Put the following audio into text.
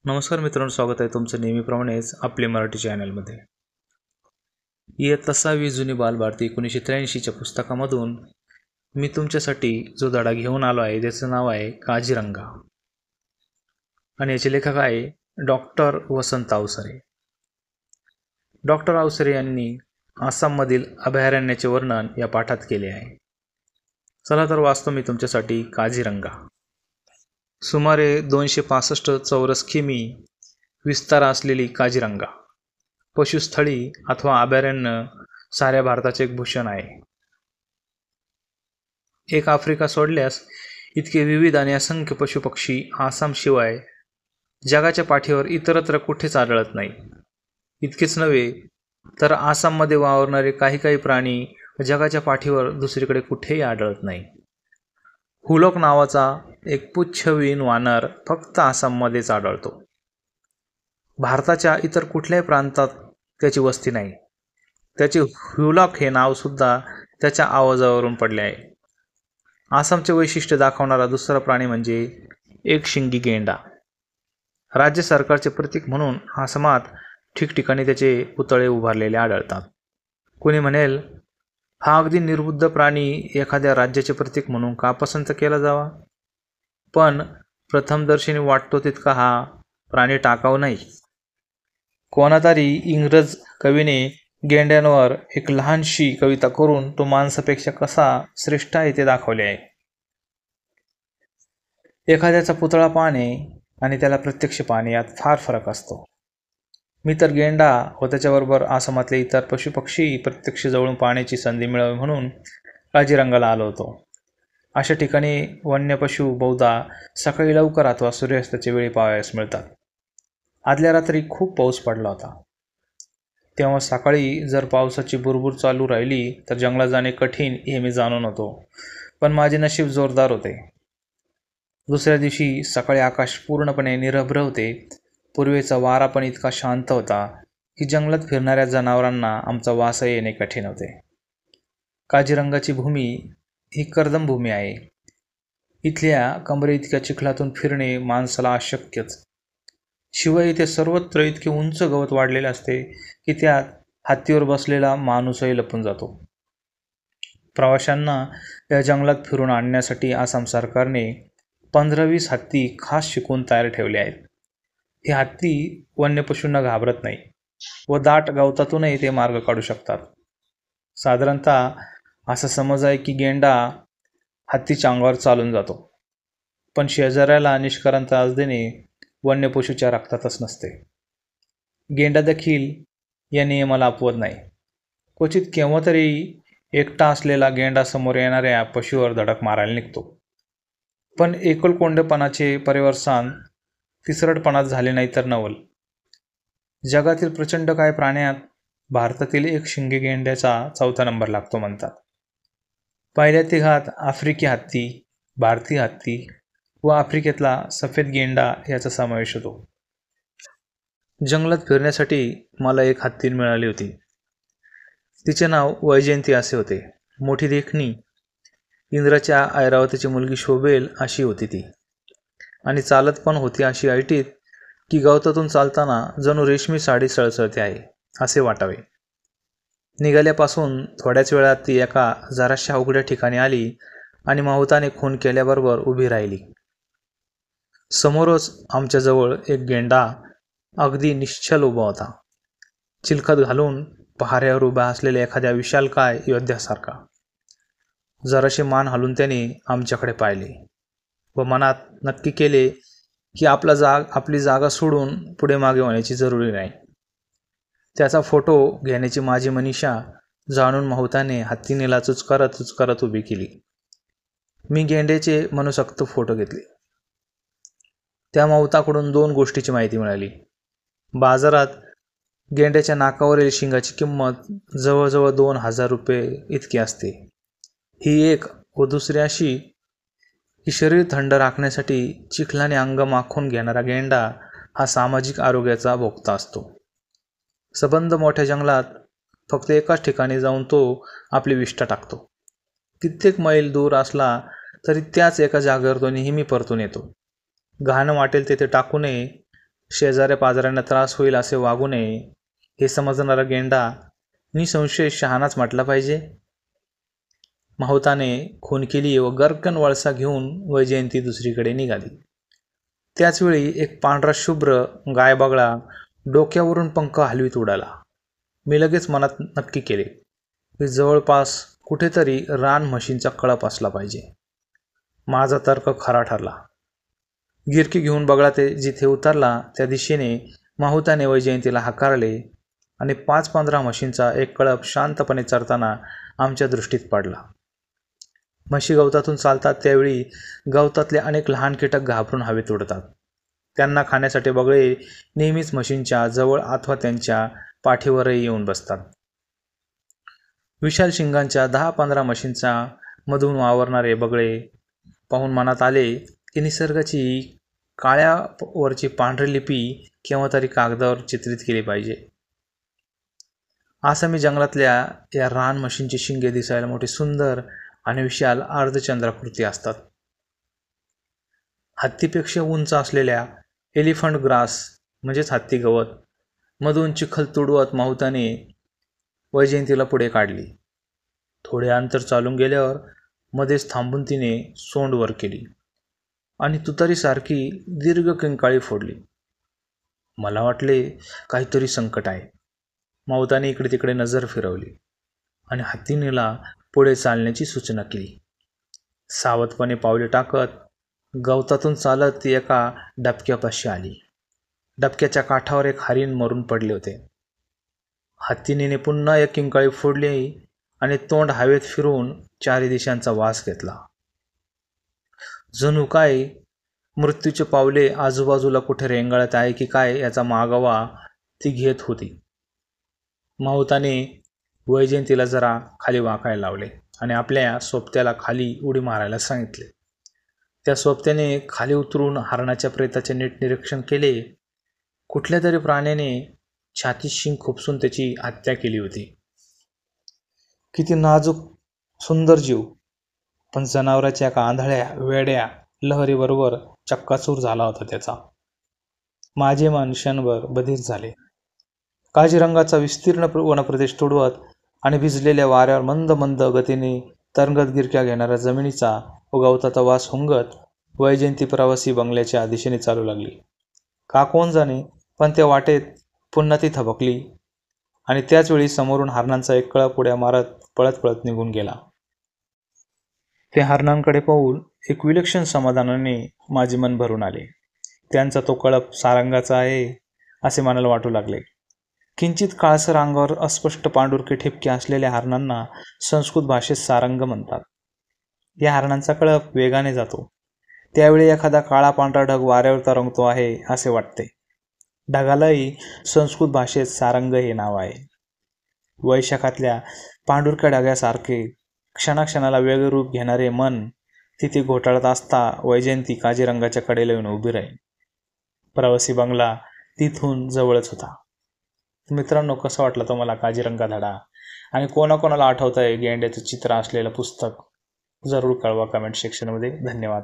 नमस्कार मित्रांनो, स्वागत आहे तुमचं नेहमीप्रमाणेच आपले मराठी चॅनलमध्ये. इयत्ता 6वी जुनी बालभारती 1983च्या पुस्तकामधून मी तुमच्यासाठी जो धडा घेऊन आलो आहे त्याचं नाव आहे काझीरंगा आणि याचे लेखक आहे डॉक्टर वसंत अवसरे. डॉक्टर अवसरे यांनी आसाममधील अभयारण्याचे वर्णन या पाठात केले आहे. चला तर वाचतो मी तुमच्यासाठी काझीरंगा. सुमारे 265 चौरस किमी विस्तार असलेली काझीरंगा पशुस्थळी अथवा अभयारण्य साऱ्या भारताचे एक भूषण आहे. एक आफ्रिका सोडल्यास इतके विविध आणि असंख्य पशुपक्षी आसामशिवाय जगाच्या पाठीवर इतरत्र कुठेच आढळत नाही. इतकेच नव्हे तर आसाममध्ये वावरणारे काही प्राणी जगाच्या पाठीवर दुसरीकडे कुठेही आढळत नाही. हुलॉक नावाचा एक पुच्छविहीन वानर फक्त आसाममध्येच आढळतो. भारताच्या इतर कुठल्याही प्रांतात त्याची वस्ती नाही. त्याचे हुलॉक हे नावसुद्धा त्याच्या आवाजावरून पडले आहे. आसामचे वैशिष्ट्य दाखवणारा दुसरा प्राणी म्हणजे एक शिंगी गेंडा. राज्य सरकारचे प्रतीक म्हणून आसामात ठिकठिकाणी त्याचे पुतळे उभारलेले आढळतात. कोणी म्हणेल, हा अगदी निर्बुद्ध प्राणी एखाद्या राज्याचे प्रतीक म्हणून का पसंत केला जावा? पण प्रथमदर्शनी वाटतो तितका हा प्राणी टाकाऊ नाही. कोणातरी इंग्रज कवीने गेंड्यांवर एक लहानशी कविता करून तो माणसापेक्षा कसा श्रेष्ठ आहे ते दाखवले आहे. एखाद्याचा पुतळा पाहणे आणि त्याला प्रत्यक्ष पाहणे यात फार फरक असतो. मी तर गेंडा व त्याच्याबरोबर आसामातले इतर पशुपक्षी प्रत्यक्ष जवळून पाहण्याची संधी मिळावी म्हणून काझीरंगाला आलो होतो. अशा ठिकाणी वन्य पशु बहुधा सकाळी लवकर अथवा सूर्यास्ताच्या वेळी पाहावयास मिळतात. आदल्या रात्री खूप पाऊस पडला होता. तेव्हा सकाळी जर पावसाची बुरबुर चालू राहिली तर जंगलात जाणे कठीण हे मी जाणून होतो. पण माझे नशीब जोरदार होते. दुसऱ्या दिवशी सकाळी आकाश पूर्णपणे निरभ्र होते. पूर्वेचा वारा पण इतका शांत होता की जंगलात फिरणाऱ्या जनावरांना आमचा वासा येणे कठीण होते. काझीरंगाची भूमी ही कर्दम भूमी आहे. इथल्या कमरे इतक्या चिखलातून फिरणे माणसाला अशक्यच. शिवाय इथे सर्वत्र इतके उंच गवत वाढलेले असते की त्यात हत्तीवर बसलेला माणूसही लपून जातो. प्रवाशांना या जंगलात फिरून आणण्यासाठी आसाम सरकारने 15-20 हत्ती खास शिकवून तयार ठेवले आहेत. हे हत्ती वन्य पशूंना घाबरत नाही व दाट गवतातूनही ते मार्ग काढू शकतात. साधारणतः असा समज आहे की गेंडा हत्तीच्या अंगावर चालून जातो, पण शेजाऱ्याला निष्कारण त्रास देणे वन्य पशूच्या रक्तातच नसते. गेंडा देखील या नियमाला अपवत नाही. क्वचित केव्हा तरी एकटा असलेला गेंडा समोर येणाऱ्या पशुवर धडक मारायला निघतो. पण एकलकोंडेपणाचे परिवर्तन तिसरटपणात झाले नाही तर नवल. जगातील प्रचंड काय प्राण्यात भारतातील एक शिंगी गेंड्याचा 4था नंबर लागतो म्हणतात. पहिल्या तिघात आफ्रिकी हत्ती, भारतीय हत्ती व आफ्रिकेतला सफेद गेंडा याचा समावेश होतो. जंगलात फिरण्यासाठी मला एक हत्ती मिळाली होती. तिचे नाव वैजयंती असे होते. मोठी देखणी, इंद्राच्या ऐरावतीची मुलगी शोभेल अशी होती ती, आणि चालत पण होती अशी ऐटीत की गवतातून चालताना जणू रेशमी साडी सळसळते आहे असे वाटावे. निघाल्यापासून थोड्याच वेळात ती एका जराशा उघड्या ठिकाणी आली आणि माहुताने खून केल्याबरोबर उभी राहिली. समोरच आमच्याजवळ एक गेंडा अगदी निश्चल उभा होता, चिलखत घालून पहाऱ्यावर उभा असलेल्या एखाद्या विशालकाय योद्ध्यासारखा. जराशी मान हलून त्याने आमच्याकडे पाहिले व मनात नक्की केले की आपली जागा सोडून पुढे मागे होण्याची जरुरी नाही. त्याचा फोटो घेण्याची माझी मनीषा जाणून माहुताने हत्तीनेला चुचकारत उभी केली. मी गेंड्याचे मनसोक्त फोटो घेतले. त्या माहुताकडून 2 गोष्टीची माहिती मिळाली. बाजारात गेंड्याच्या नाकावरील शिंगाची किंमत जवळजवळ 2000 रुपये इतकी असते. ही एक व दुसरी अशी की शरीर थंड राखण्यासाठी चिखलाने अंग माखून घेणारा गेंडा हा सामाजिक आरोग्याचा भोक्ता असतो. सबंध मोठ्या जंगलात फक्त एकाच ठिकाणी जाऊन तो आपली विष्ठा टाकतो. कित्येक मैल दूर असला तरी त्याच एका जागेवर तो नेहमी परतून येतो. घाण वाटेल तेथे टाकू नये शेजाऱ्या पाजाऱ्यांना त्रास होईल असे वागू नये हे समजणारा गेंडा निसंशय शहाणाच म्हटला पाहिजे. माहुताने खून केली व गर्कन वळसा घेऊन वैजयंती दुसरीकडे निघाली. त्याचवेळी एक पांढरा शुभ्र गायबगळा डोक्यावरून पंख हलवीत उडाला. मी लगेच मनात नक्की केले की जवळपास कुठेतरी रान म्हशींचा कळप असला पाहिजे. माझा तर्क खरा ठरला. गिरकी घेऊन बगळा ते जिथे उतरला त्या दिशेने माहुताने वैजयंतीला हाकारले आणि 5-15 म्हशींचा एक कळप शांतपणे चरताना आमच्या दृष्टीत पडला. म्हशी गवतातून चालतात त्यावेळी गवतातले अनेक लहान कीटक घाबरून हवेत उडतात. त्यांना खाण्यासाठी बगळे नेहमीच म्हशींच्या जवळ अथवा त्यांच्या पाठीवरही येऊन बसतात. विशाल शिंगांच्या 10-15 म्हशींचा मधून वावरणारे बगळे पाहून मनात आले की निसर्गाची काळ्यावरची पांढरी लिपी केव्हा तरी कागदावर चित्रित केली पाहिजे. असं मी जंगलातल्या या रान म्हशींची शिंगे दिसायला मोठी सुंदर आणि विशाल अर्धचंद्राकृती असतात. हत्तीपेक्षा उंच असलेल्या एलिफंट ग्रास म्हणजेच हत्ती गवत मधून चिखल तुडवत माहुताने वैजयंतीला पुढे काढली. थोडे अंतर चालून गेल्यावर मध्येच थांबून तिने सोंड वर केली आणि तुतारीसारखी दीर्घ किंकाळी फोडली. मला वाटले काहीतरी संकट आहे. माहुताने इकडे तिकडे नजर फिरवली आणि हत्तीनेला पुढे चालण्याची सूचना केली. सावधपणे पावले टाकत गवतातून चालत ती एका डबक्यापाशी आली. डबक्याच्या काठावर एक हरीण मरून पडले होते. हत्तीने पुन्हा एक किंकाळी फोडली आणि तोंड हवेत फिरून चारी दिशांचा वास घेतला. जणू काय मृत्यूचे पावले आजूबाजूला कुठे रेंगाळत आहे की काय याचा मागोवा ती घेत होती. माहुताने वैजयंतीला जरा खाली वाकायला लावले आणि आपल्या सोबत्याला खाली उडी मारायला सांगितले. त्या सोबत्याने खाली उतरून हरणाच्या प्रेताचे नीट निरीक्षण केले. कुठल्या तरी प्राण्याने छातीत शिंग खुपसून त्याची हत्या केली होती. किती नाजूक सुंदर जीव, पण जनावराच्या एका आंधळ्या वेड्या लहरीबरोबर चक्काचूर झाला होता त्याचा. माझे मन क्षणभर बधीर झाले. काजीरंगाचा विस्तीर्ण वनप्रदेश तुडवत आणि भिजलेल्या वाऱ्यावर मंद मंद गतीने तरंगत गिरक्या घेणाऱ्या जमिनीचा व गवताचा वास हुंगत वैजयंती प्रवासी बंगल्याच्या दिशेने चालू लागली. का कोण जाणे, पण त्या वाटेत पुन्हा ती थबकली आणि त्याचवेळी समोरून हरणांचा एक कळप उड्या मारत पळत पळत निघून गेला. त्या हरणांकडे पाहून एक विलक्षण समाधानाने माझे मन भरून आले. त्यांचा तो कळप सारंगाचा आहे असे मनाला वाटू लागले. किंचित काळसर अंगावर अस्पष्ट पांढुरके ठिपके असलेल्या हरणांना संस्कृत भाषेत सारंग म्हणतात. या हरणांचा कळप वेगाने जातो. त्यावेळी एखादा काळा पांढरा ढग वाऱ्यावर तरंगतो आहे असे वाटते. ढगालाही संस्कृत भाषेत सारंग हे नाव आहे. वैशाखातल्या पांढुरक्या ढगासारखे क्षणाक्षणाला वेगळे रूप घेणारे मन तिथे घोटाळत असता वैजयंती काजीरंगाच्या कडेला येऊन उभी राहील. प्रवासी बंगला तिथून जवळच होता. मित्रांनो, कसा वाटला तुम्हाला काजीरंगा धडा आणि कोणाकोणाला आठवत आहे गेंड्याचं चित्र असलेलं पुस्तक? जरूर कळवा कमेंट सेक्शनमध्ये. धन्यवाद.